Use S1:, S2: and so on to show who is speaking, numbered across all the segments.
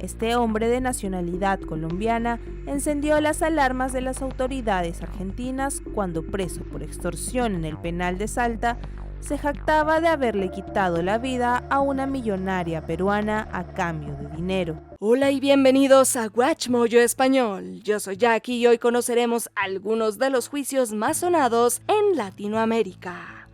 S1: Este hombre de nacionalidad colombiana encendió las alarmas de las autoridades argentinas cuando, preso por extorsión en el penal de Salta, se jactaba de haberle quitado la vida a una millonaria peruana a cambio de dinero.
S2: Hola y bienvenidos a Guachmoyo Español. Yo soy Jackie y hoy conoceremos algunos de los juicios más sonados en Latinoamérica.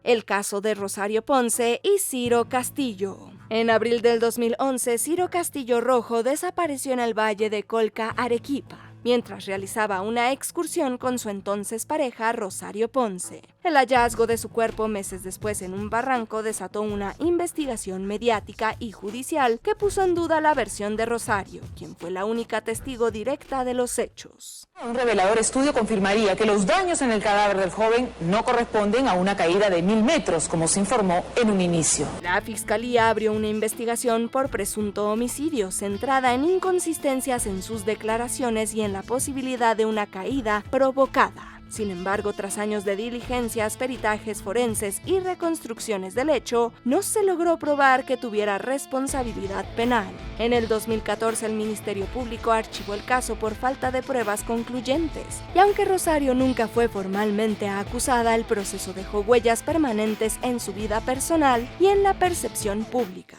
S2: El caso de Rosario Ponce y Ciro Castillo. En abril del 2011, Ciro Castillo Rojo desapareció en el valle de Colca, Arequipa, mientras realizaba una excursión con su entonces pareja Rosario Ponce. El hallazgo de su cuerpo meses después en un barranco desató una investigación mediática y judicial que puso en duda la versión de Rosario, quien fue la única testigo directa de los hechos.
S3: Un revelador estudio confirmaría que los daños en el cadáver del joven no corresponden a una caída de 1000 metros, como se informó en un inicio.
S2: La Fiscalía abrió una investigación por presunto homicidio centrada en inconsistencias en sus declaraciones y en la posibilidad de una caída provocada. Sin embargo, tras años de diligencias, peritajes forenses y reconstrucciones del hecho, no se logró probar que tuviera responsabilidad penal. En el 2014, el Ministerio Público archivó el caso por falta de pruebas concluyentes. Y aunque Rosario nunca fue formalmente acusada, el proceso dejó huellas permanentes en su vida personal y en la percepción pública.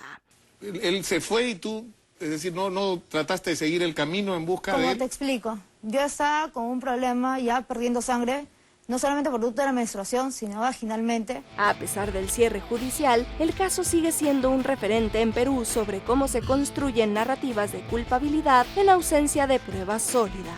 S4: Él se fue y tú, es decir, no trataste de seguir el camino en busca de él.
S5: Como te explico, yo estaba con un problema ya perdiendo sangre, no solamente producto de la menstruación, sino vaginalmente.
S2: A pesar del cierre judicial, el caso sigue siendo un referente en Perú sobre cómo se construyen narrativas de culpabilidad en ausencia de pruebas sólidas.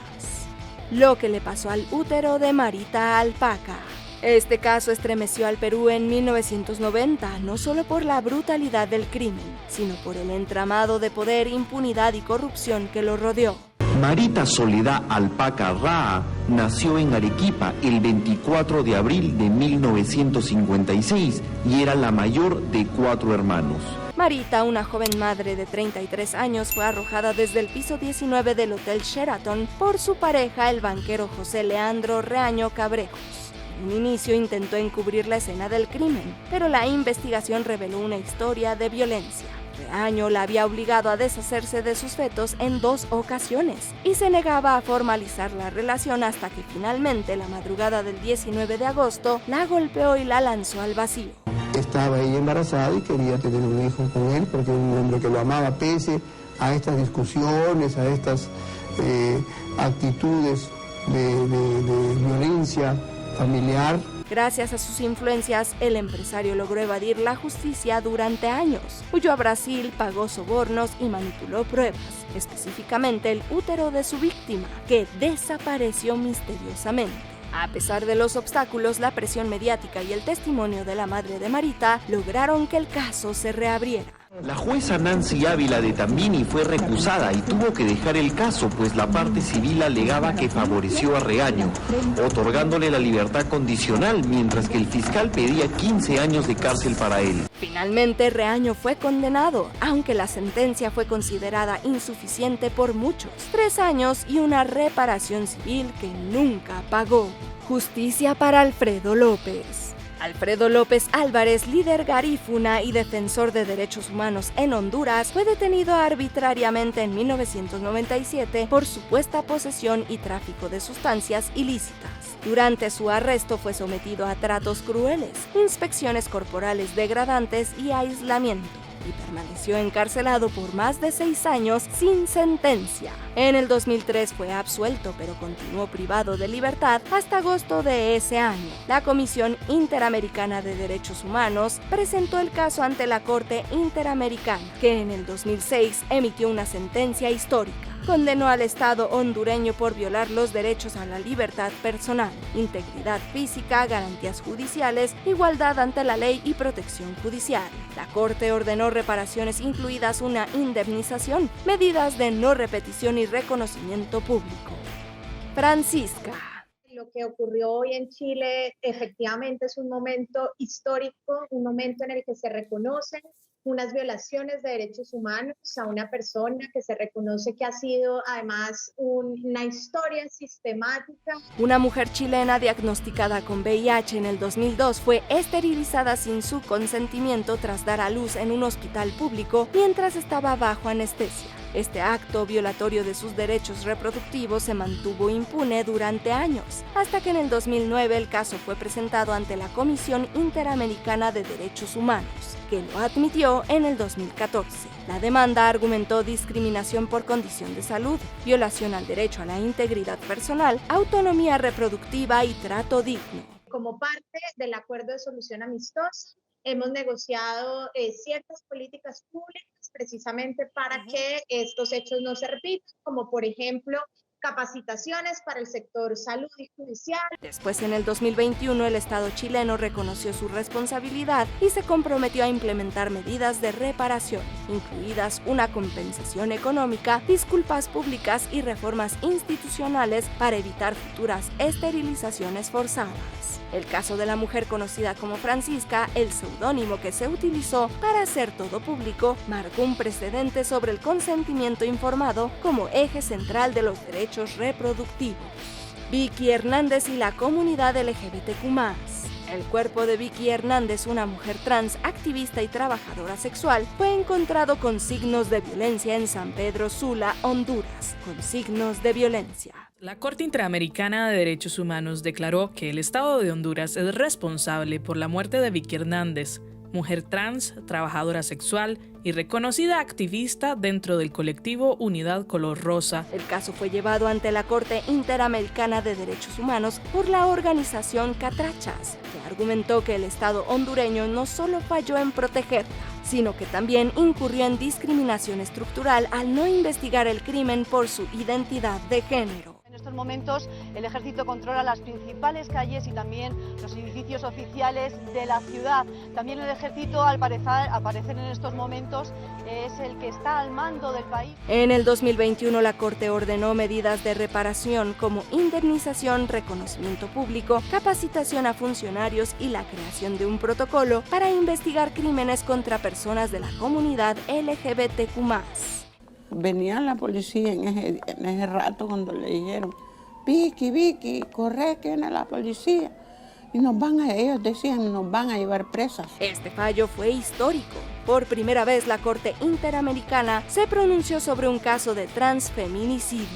S2: Lo que le pasó al útero de Marita Alpaca. Este caso estremeció al Perú en 1990, no solo por la brutalidad del crimen, sino por el entramado de poder, impunidad y corrupción que lo rodeó.
S6: Marita Soledad Alpaca Raa nació en Arequipa el 24 de abril de 1956 y era la mayor de 4 hermanos.
S2: Marita, una joven madre de 33 años, fue arrojada desde el piso 19 del Hotel Sheraton por su pareja, el banquero José Leandro Reaño Cabrejos. En un inicio intentó encubrir la escena del crimen, pero la investigación reveló una historia de violencia. Reaño la había obligado a deshacerse de sus fetos en 2 ocasiones y se negaba a formalizar la relación hasta que finalmente, la madrugada del 19 de agosto, la golpeó y la lanzó al vacío.
S7: Estaba ella embarazada y quería tener un hijo con él porque era un hombre que lo amaba pese a estas discusiones, a estas actitudes de violencia familiar.
S2: Gracias a sus influencias, el empresario logró evadir la justicia durante años. Huyó a Brasil, pagó sobornos y manipuló pruebas, específicamente el útero de su víctima, que desapareció misteriosamente. A pesar de los obstáculos, la presión mediática y el testimonio de la madre de Marita lograron que el caso se reabriera.
S6: La jueza Nancy Ávila de Tambini fue recusada y tuvo que dejar el caso, pues la parte civil alegaba que favoreció a Reaño, otorgándole la libertad condicional, mientras que el fiscal pedía 15 años de cárcel para él.
S2: Finalmente, Reaño fue condenado, aunque la sentencia fue considerada insuficiente por muchos. 3 años y una reparación civil que nunca pagó. Justicia para Alfredo López. Alfredo López Álvarez, líder garífuna y defensor de derechos humanos en Honduras, fue detenido arbitrariamente en 1997 por supuesta posesión y tráfico de sustancias ilícitas. Durante su arresto fue sometido a tratos crueles, inspecciones corporales degradantes y aislamiento, y permaneció encarcelado por más de 6 años sin sentencia. En el 2003 fue absuelto, pero continuó privado de libertad hasta agosto de ese año. La Comisión Interamericana de Derechos Humanos presentó el caso ante la Corte Interamericana, que en el 2006 emitió una sentencia histórica. Condenó al Estado hondureño por violar los derechos a la libertad personal, integridad física, garantías judiciales, igualdad ante la ley y protección judicial. La Corte ordenó reparaciones, incluidas una indemnización, medidas de no repetición y reconocimiento público. Francisca.
S8: Lo que ocurrió hoy en Chile efectivamente es un momento histórico, un momento en el que se reconocen unas violaciones de derechos humanos a una persona que se reconoce que ha sido además una historia sistemática.
S2: Una mujer chilena diagnosticada con VIH en el 2002 fue esterilizada sin su consentimiento tras dar a luz en un hospital público mientras estaba bajo anestesia. Este acto violatorio de sus derechos reproductivos se mantuvo impune durante años, hasta que en el 2009 el caso fue presentado ante la Comisión Interamericana de Derechos Humanos, que lo admitió en el 2014. La demanda argumentó discriminación por condición de salud, violación al derecho a la integridad personal, autonomía reproductiva y trato digno.
S8: Como parte del acuerdo de solución amistosa, hemos negociado ciertas políticas públicas precisamente para que estos hechos no se repitan, como por ejemplo capacitaciones para el sector salud y judicial.
S2: Después, en el 2021, el Estado chileno reconoció su responsabilidad y se comprometió a implementar medidas de reparación, incluidas una compensación económica, disculpas públicas y reformas institucionales para evitar futuras esterilizaciones forzadas. El caso de la mujer conocida como Francisca, el seudónimo que se utilizó para hacer todo público, marcó un precedente sobre el consentimiento informado como eje central de los derechos reproductivos. Vicky Hernández y la comunidad LGBTQ+. El cuerpo de Vicky Hernández, una mujer trans, activista y trabajadora sexual, fue encontrado con signos de violencia en San Pedro Sula, Honduras, con signos de violencia.
S9: La Corte Interamericana de Derechos Humanos declaró que el Estado de Honduras es responsable por la muerte de Vicky Hernández, mujer trans, trabajadora sexual y reconocida activista dentro del colectivo Unidad Color Rosa.
S2: El caso fue llevado ante la Corte Interamericana de Derechos Humanos por la organización Catrachas, que argumentó que el Estado hondureño no solo falló en protegerla, sino que también incurrió en discriminación estructural al no investigar el crimen por su identidad de género.
S10: En estos momentos el ejército controla las principales calles y también los edificios oficiales de la ciudad. También el ejército, al parecer en estos momentos, es el que está al mando del país.
S2: En el 2021 la Corte ordenó medidas de reparación como indemnización, reconocimiento público, capacitación a funcionarios y la creación de un protocolo para investigar crímenes contra personas de la comunidad LGBTQ+.
S11: Venía la policía en ese rato cuando le dijeron, Vicky, corre que viene la policía. Y ellos decían, nos van a llevar presas.
S2: Este fallo fue histórico. Por primera vez la Corte Interamericana se pronunció sobre un caso de transfeminicidio,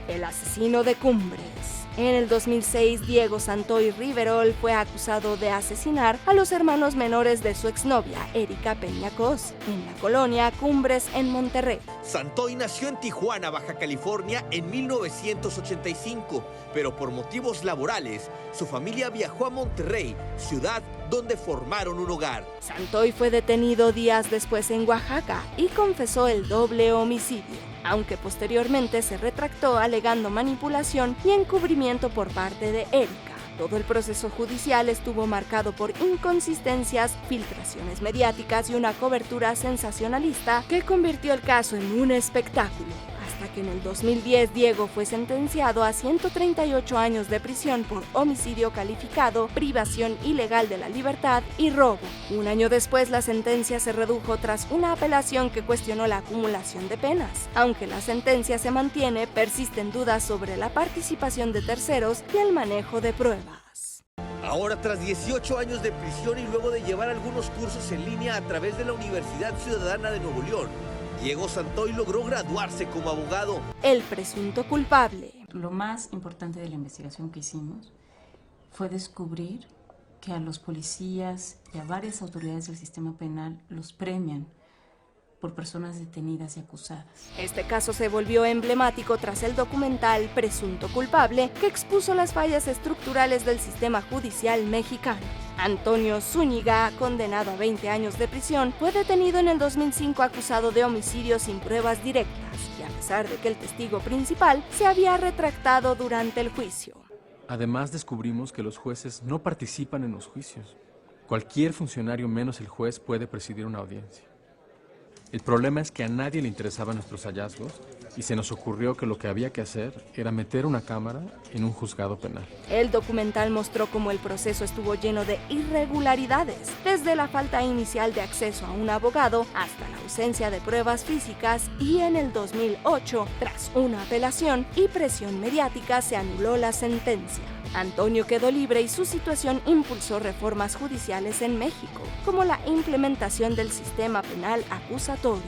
S2: el asesino de Cumbres. En el 2006, Diego Santoy Riverol fue acusado de asesinar a los hermanos menores de su exnovia, Erika Peña Cos, en la colonia Cumbres, en Monterrey.
S12: Santoy nació en Tijuana, Baja California, en 1985, pero por motivos laborales, su familia viajó a Monterrey, ciudad donde formaron un hogar.
S2: Santoy fue detenido días después en Oaxaca y confesó el doble homicidio, aunque posteriormente se retractó alegando manipulación y encubrimiento por parte de Erika. Todo el proceso judicial estuvo marcado por inconsistencias, filtraciones mediáticas y una cobertura sensacionalista que convirtió el caso en un espectáculo. Hasta que en el 2010 Diego fue sentenciado a 138 años de prisión por homicidio calificado, privación ilegal de la libertad y robo. Un año después la sentencia se redujo tras una apelación que cuestionó la acumulación de penas. Aunque la sentencia se mantiene, persisten dudas sobre la participación de terceros y el manejo de pruebas.
S12: Ahora, tras 18 años de prisión y luego de llevar algunos cursos en línea a través de la Universidad Ciudadana de Nuevo León, Diego Santoy logró graduarse como abogado.
S2: El presunto culpable.
S13: Lo más importante de la investigación que hicimos fue descubrir que a los policías y a varias autoridades del sistema penal los premian por personas detenidas y acusadas.
S2: Este caso se volvió emblemático tras el documental Presunto Culpable, que expuso las fallas estructurales del sistema judicial mexicano. Antonio Zúñiga, condenado a 20 años de prisión, fue detenido en el 2005 acusado de homicidio sin pruebas directas, y a pesar de que el testigo principal se había retractado durante el juicio.
S14: Además, descubrimos que los jueces no participan en los juicios. Cualquier funcionario menos el juez puede presidir una audiencia. El problema es que a nadie le interesaban nuestros hallazgos y se nos ocurrió que lo que había que hacer era meter una cámara en un juzgado penal.
S2: El documental mostró cómo el proceso estuvo lleno de irregularidades, desde la falta inicial de acceso a un abogado hasta la ausencia de pruebas físicas, y en el 2008, tras una apelación y presión mediática, se anuló la sentencia. Antonio quedó libre y su situación impulsó reformas judiciales en México, como la implementación del sistema penal acusatorio.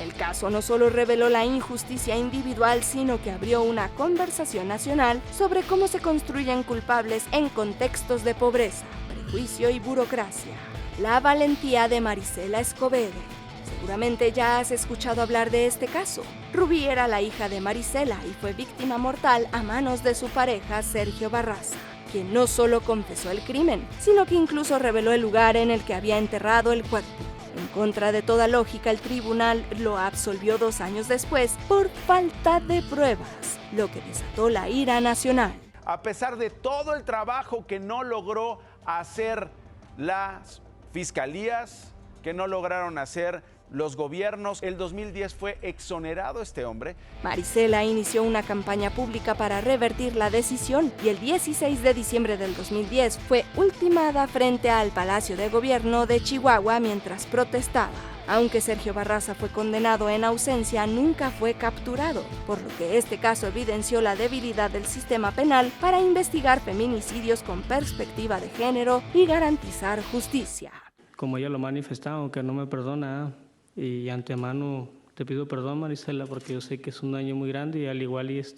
S2: El caso no solo reveló la injusticia individual, sino que abrió una conversación nacional sobre cómo se construyen culpables en contextos de pobreza, prejuicio y burocracia. La valentía de Marisela Escobedo. Seguramente ya has escuchado hablar de este caso. Rubí era la hija de Marisela y fue víctima mortal a manos de su pareja Sergio Barraza, quien no solo confesó el crimen, sino que incluso reveló el lugar en el que había enterrado el cuerpo. En contra de toda lógica, el tribunal lo absolvió 2 años después por falta de pruebas, lo que desató la ira nacional.
S15: A pesar de todo el trabajo que no logró hacer las fiscalías, que no lograron hacer los gobiernos, el 2010 fue exonerado este hombre.
S2: Marisela inició una campaña pública para revertir la decisión y el 16 de diciembre del 2010 fue ultimada frente al Palacio de Gobierno de Chihuahua mientras protestaba. Aunque Sergio Barraza fue condenado en ausencia, nunca fue capturado, por lo que este caso evidenció la debilidad del sistema penal para investigar feminicidios con perspectiva de género y garantizar justicia.
S16: Como ella lo ha manifestado, que no me perdona, y antemano te pido perdón, Marisela, porque yo sé que es un daño muy grande y al igual y es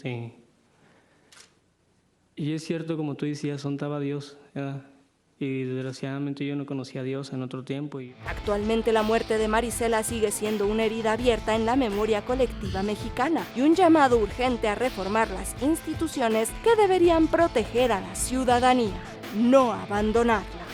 S16: cierto, como tú decías, sontaba Dios, ¿verdad? Y desgraciadamente yo no conocía a Dios en otro tiempo.
S2: Actualmente la muerte de Marisela sigue siendo una herida abierta en la memoria colectiva mexicana y un llamado urgente a reformar las instituciones que deberían proteger a la ciudadanía, no abandonarla.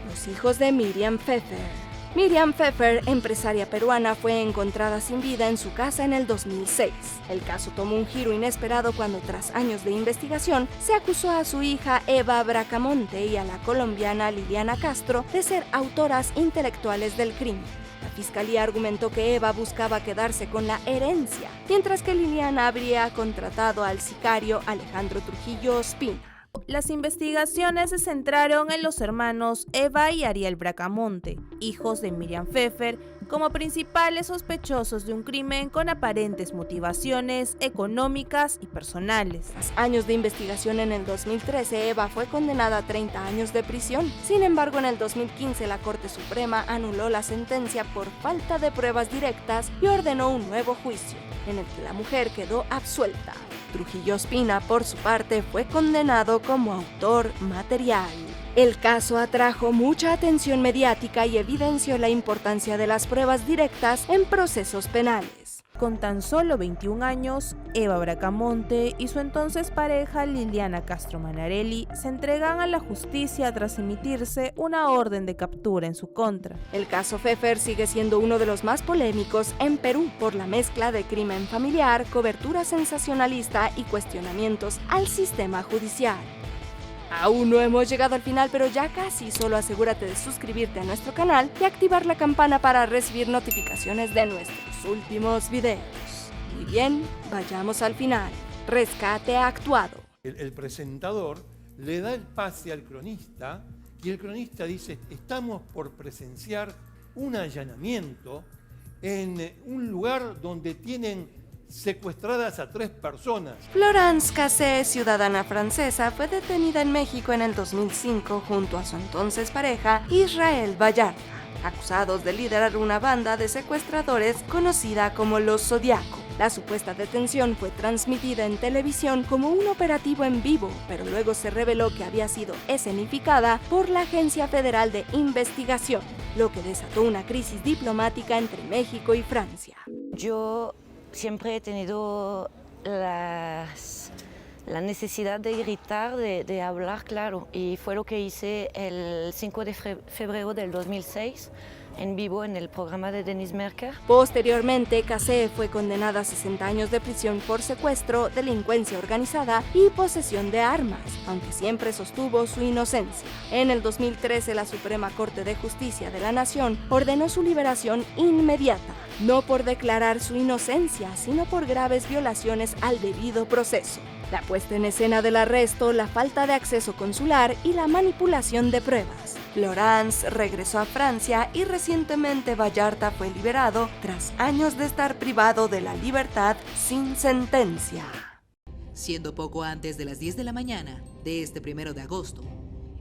S2: Los hijos de Miriam Pfeffer. Miriam Pfeffer, empresaria peruana, fue encontrada sin vida en su casa en el 2006. El caso tomó un giro inesperado cuando, tras años de investigación, se acusó a su hija Eva Bracamonte y a la colombiana Liliana Castro de ser autoras intelectuales del crimen. La fiscalía argumentó que Eva buscaba quedarse con la herencia, mientras que Liliana habría contratado al sicario Alejandro Trujillo Ospina.
S1: Las investigaciones se centraron en los hermanos Eva y Ariel Bracamonte, hijos de Miriam Pfeffer, como principales sospechosos de un crimen con aparentes motivaciones económicas y personales.
S2: Tras años de investigación, en el 2013 Eva fue condenada a 30 años de prisión. Sin embargo, en el 2015 la Corte Suprema anuló la sentencia por falta de pruebas directas y ordenó un nuevo juicio, en el que la mujer quedó absuelta. Trujillo Ospina, por su parte, fue condenado como autor material. El caso atrajo mucha atención mediática y evidenció la importancia de las pruebas directas en procesos penales.
S1: Con tan solo 21 años, Eva Bracamonte y su entonces pareja Liliana Castro Manarelli se entregan a la justicia tras emitirse una orden de captura en su contra.
S2: El caso Pfeffer sigue siendo uno de los más polémicos en Perú por la mezcla de crimen familiar, cobertura sensacionalista y cuestionamientos al sistema judicial. Aún no hemos llegado al final, pero ya casi. Solo asegúrate de suscribirte a nuestro canal y activar la campana para recibir notificaciones de nuestros últimos videos. Muy bien, vayamos al final. Rescate actuado.
S17: El presentador le da el pase al cronista y el cronista dice: estamos por presenciar un allanamiento en un lugar donde tienen secuestradas a 3 personas.
S2: Florence Cassé, ciudadana francesa, fue detenida en México en el 2005 junto a su entonces pareja Israel Vallarta, acusados de liderar una banda de secuestradores conocida como Los Zodiaco. La supuesta detención fue transmitida en televisión como un operativo en vivo, pero luego se reveló que había sido escenificada por la Agencia Federal de Investigación, lo que desató una crisis diplomática entre México y Francia.
S18: Yo siempre he tenido la necesidad de gritar, de hablar claro, y fue lo que hice el 5 de febrero del 2006. en vivo en el programa de Denis Merker.
S2: Posteriormente, Cassé fue condenada a 60 años de prisión por secuestro, delincuencia organizada y posesión de armas, aunque siempre sostuvo su inocencia. En el 2013, la Suprema Corte de Justicia de la Nación ordenó su liberación inmediata, no por declarar su inocencia, sino por graves violaciones al debido proceso. La puesta en escena del arresto, la falta de acceso consular y la manipulación de pruebas. Laurence regresó a Francia y recientemente Vallarta fue liberado tras años de estar privado de la libertad sin sentencia.
S19: Siendo poco antes de las 10 de la mañana de este 1 de agosto,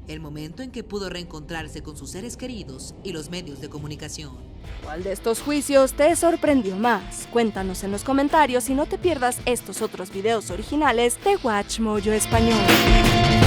S19: el momento en que pudo reencontrarse con sus seres queridos y los medios de comunicación.
S2: ¿Cuál de estos juicios te sorprendió más? Cuéntanos en los comentarios y no te pierdas estos otros videos originales de Watch Mojo Español.